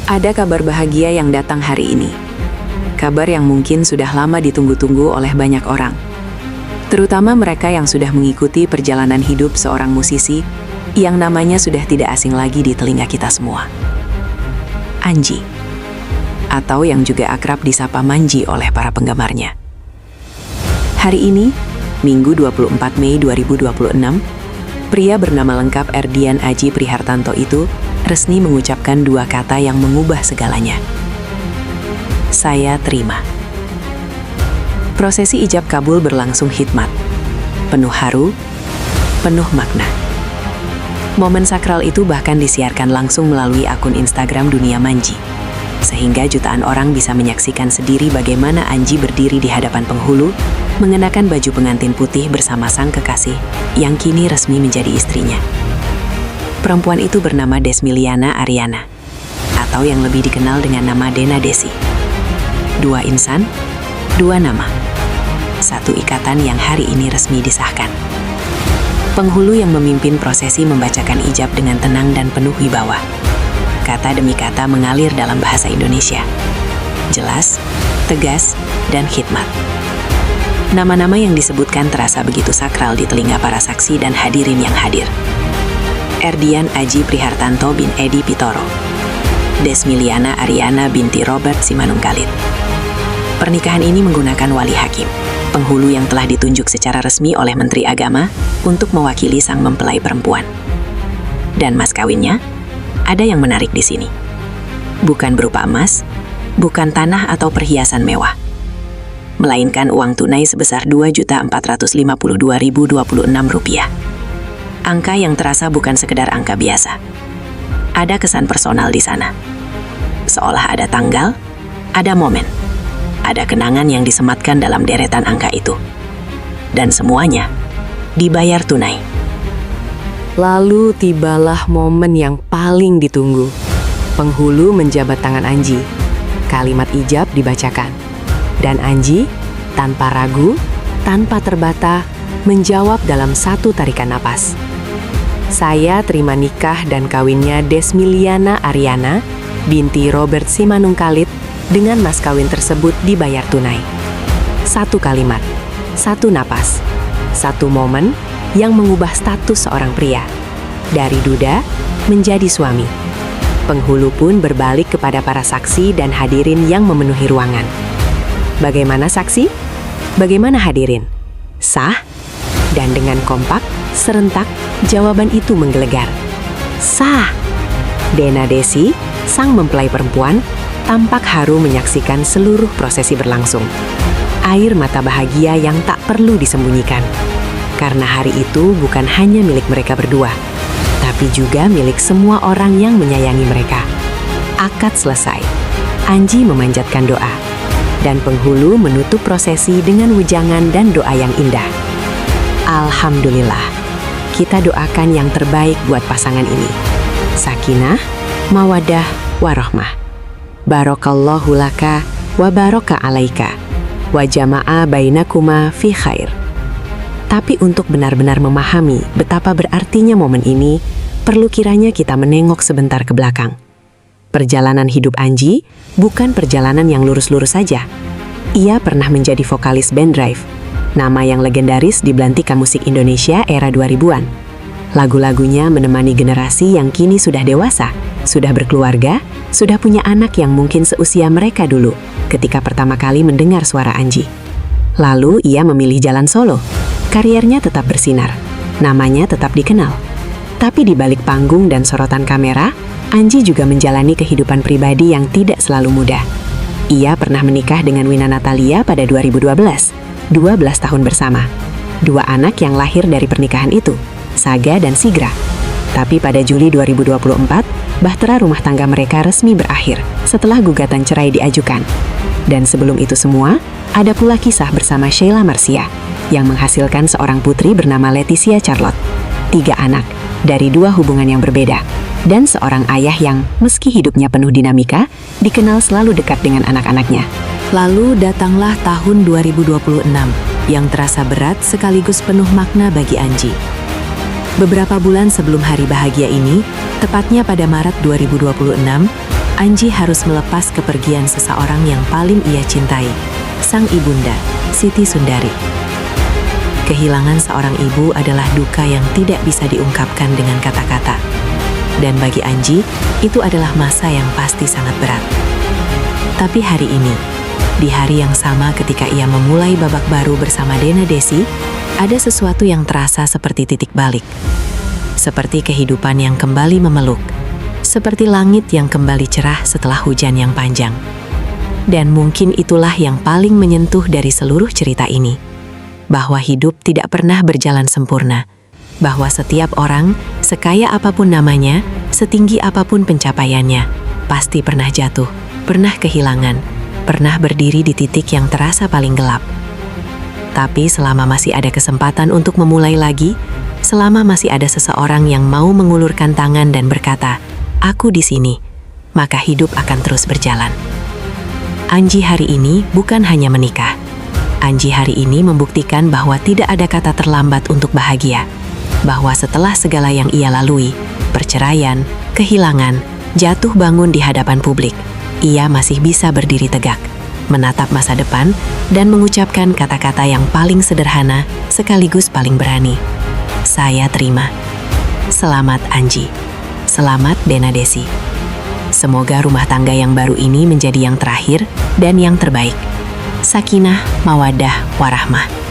Ada kabar bahagia yang datang hari ini. Kabar yang mungkin sudah lama ditunggu-tunggu oleh banyak orang. Terutama mereka yang sudah mengikuti perjalanan hidup seorang musisi yang namanya sudah tidak asing lagi di telinga kita semua. Anji. Atau yang juga akrab disapa Manji oleh para penggemarnya. Hari ini, Minggu 24 Mei 2026, pria bernama lengkap Erdian Aji Prihartanto itu resmi mengucapkan dua kata yang mengubah segalanya. Saya terima. Prosesi ijab kabul berlangsung hikmat, penuh haru, penuh makna. Momen sakral itu bahkan disiarkan langsung melalui akun Instagram Dunia Manji, sehingga jutaan orang bisa menyaksikan sendiri bagaimana Anji berdiri di hadapan penghulu, mengenakan baju pengantin putih bersama sang kekasih, yang kini resmi menjadi istrinya. Perempuan itu bernama Desmiliana Ariana, atau yang lebih dikenal dengan nama Dena Desi. Dua insan, dua nama. Satu ikatan yang hari ini resmi disahkan. Penghulu yang memimpin prosesi membacakan ijab dengan tenang dan penuh wibawa. Kata demi kata mengalir dalam bahasa Indonesia. Jelas, tegas, dan khidmat. Nama-nama yang disebutkan terasa begitu sakral di telinga para saksi dan hadirin yang hadir. Erdian Aji Prihartanto bin Edi Pitoro, Desmiliana Ariana binti Robert Simanungkalit. Pernikahan ini menggunakan wali hakim, penghulu yang telah ditunjuk secara resmi oleh Menteri Agama untuk mewakili sang mempelai perempuan. Dan mas kawinnya, ada yang menarik di sini. Bukan berupa emas, bukan tanah atau perhiasan mewah, melainkan uang tunai sebesar Rp2.452.026. Angka yang terasa bukan sekedar angka biasa. Ada kesan personal di sana. Seolah ada tanggal, ada momen, ada kenangan yang disematkan dalam deretan angka itu. Dan semuanya dibayar tunai. Lalu tibalah momen yang paling ditunggu. Penghulu menjabat tangan Anji. Kalimat ijab dibacakan. Dan Anji, tanpa ragu, tanpa terbata, menjawab dalam satu tarikan napas. Saya terima nikah dan kawinnya Desmiliana Ariana binti Robert Simanungkalit dengan mas kawin tersebut dibayar tunai. Satu kalimat, satu napas, satu momen yang mengubah status seorang pria. Dari duda menjadi suami. Penghulu pun berbalik kepada para saksi dan hadirin yang memenuhi ruangan. Bagaimana saksi? Bagaimana hadirin? Sah? Dan dengan kompak, serentak, jawaban itu menggelegar. Sah! Dena Desi, sang mempelai perempuan, tampak haru menyaksikan seluruh prosesi berlangsung. Air mata bahagia yang tak perlu disembunyikan. Karena hari itu bukan hanya milik mereka berdua, tapi juga milik semua orang yang menyayangi mereka. Akad selesai. Anji memanjatkan doa. Dan penghulu menutup prosesi dengan wejangan dan doa yang indah. Alhamdulillah, kita doakan yang terbaik buat pasangan ini. Sakinah, mawadah, warohmah. Barokallahu laka, wa baraka alaika, wa jama'a bainakuma fi khair. Tapi untuk benar-benar memahami betapa berartinya momen ini, perlu kiranya kita menengok sebentar ke belakang. Perjalanan hidup Anji bukan perjalanan yang lurus-lurus saja. Ia pernah menjadi vokalis band Drive, nama yang legendaris di belantika musik Indonesia era 2000-an. Lagu-lagunya menemani generasi yang kini sudah dewasa, sudah berkeluarga, sudah punya anak yang mungkin seusia mereka dulu ketika pertama kali mendengar suara Anji. Lalu ia memilih jalan solo. Kariernya tetap bersinar, namanya tetap dikenal. Tapi di balik panggung dan sorotan kamera, Anji juga menjalani kehidupan pribadi yang tidak selalu mudah. Ia pernah menikah dengan Wina Natalia pada 2012. 12 tahun bersama. Dua anak yang lahir dari pernikahan itu, Saga dan Sigra. Tapi pada Juli 2024, bahtera rumah tangga mereka resmi berakhir setelah gugatan cerai diajukan. Dan sebelum itu semua, ada pula kisah bersama Sheila Marcia yang menghasilkan seorang putri bernama Leticia Charlotte. 3 anak dari 2 hubungan yang berbeda. Dan seorang ayah yang, meski hidupnya penuh dinamika, dikenal selalu dekat dengan anak-anaknya. Lalu datanglah tahun 2026 yang terasa berat sekaligus penuh makna bagi Anji. Beberapa bulan sebelum hari bahagia ini, tepatnya pada Maret 2026, Anji harus melepas kepergian seseorang yang paling ia cintai, sang ibunda, Siti Sundari. Kehilangan seorang ibu adalah duka yang tidak bisa diungkapkan dengan kata-kata. Dan bagi Anji, itu adalah masa yang pasti sangat berat. Tapi hari ini, di hari yang sama ketika ia memulai babak baru bersama Dena Desi, ada sesuatu yang terasa seperti titik balik. Seperti kehidupan yang kembali memeluk. Seperti langit yang kembali cerah setelah hujan yang panjang. Dan mungkin itulah yang paling menyentuh dari seluruh cerita ini. Bahwa hidup tidak pernah berjalan sempurna. Bahwa setiap orang, sekaya apapun namanya, setinggi apapun pencapaiannya, pasti pernah jatuh, pernah kehilangan, pernah berdiri di titik yang terasa paling gelap. Tapi selama masih ada kesempatan untuk memulai lagi, selama masih ada seseorang yang mau mengulurkan tangan dan berkata, "Aku di sini," maka hidup akan terus berjalan. Anji hari ini bukan hanya menikah. Anji hari ini membuktikan bahwa tidak ada kata terlambat untuk bahagia. Bahwa setelah segala yang ia lalui, perceraian, kehilangan, jatuh bangun di hadapan publik, ia masih bisa berdiri tegak, menatap masa depan, dan mengucapkan kata-kata yang paling sederhana sekaligus paling berani. Saya terima. Selamat Anji. Selamat Dena Desi. Semoga rumah tangga yang baru ini menjadi yang terakhir dan yang terbaik. Sakinah, mawaddah, warahmah.